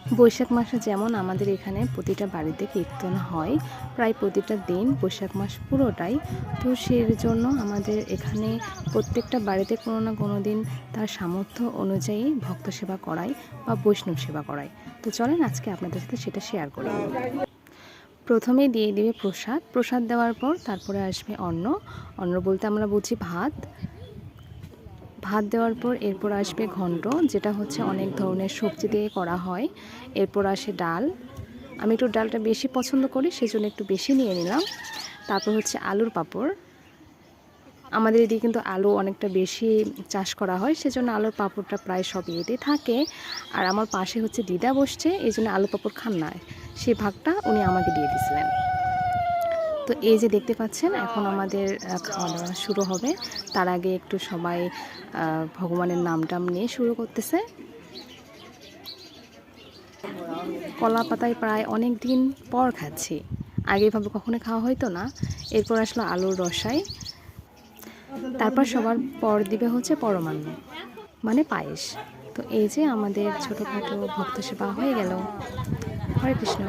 বৈশাখ মাসে যেমন আমাদের এখানে প্রতিটা বাড়িতে কীর্তন হয়, প্রায় প্রতিটা দিন বৈশাখ মাস পুরোটাই। তো সেই জন্য আমাদের এখানে প্রত্যেকটা বাড়িতে কোনো না কোনো দিন তার সামর্থ্য অনুযায়ী ভক্ত সেবা করায় বা বৈষ্ণব সেবা করায়। তো চলেন আজকে আপনাদের সাথে সেটা শেয়ার করি। প্রথমেই দিয়ে দেবে প্রসাদ। প্রসাদ দেওয়ার পর তারপরে আসবে অন্ন। অন্ন বলতে আমরা বুঝি ভাত। ভাত দেওয়ার পর এরপর আসবে ঘন্ট, যেটা হচ্ছে অনেক ধরনের সবজি দিয়ে করা হয়। এরপর আসে ডাল। আমি একটু ডালটা বেশি পছন্দ করি, সেজন্য একটু বেশি নিয়ে নিলাম। তারপর হচ্ছে আলুর পাঁপড়। আমাদের এদিকে কিন্তু আলু অনেকটা বেশি চাষ করা হয়, সেজন্য আলুর পাঁপড়টা প্রায় সব ইয়েতেই থাকে। আর আমার পাশে হচ্ছে দিদা বসছে, এই জন্য আলু পাঁপড় খান না, সেই ভাগটা উনি আমাকে দিয়ে দিয়েছিলেন। তো এই যে দেখতে পাচ্ছেন, এখন আমাদের খাওয়া দাওয়া শুরু হবে। তার আগে একটু সবাই ভগবানের নামটাম নিয়ে শুরু করতেছে। কলা পাতায় প্রায় অনেক দিন পর খাচ্ছি, আগে এভাবে কখনো খাওয়া হয়তো না। এরপর আসলো আলুর রসাই। তারপর সবার পর দিবে হচ্ছে পরমান্ন, মানে পায়েস। তো এই যে আমাদের ছোটোখাটো ভক্ত সেবা হয়ে গেল। হরে কৃষ্ণ।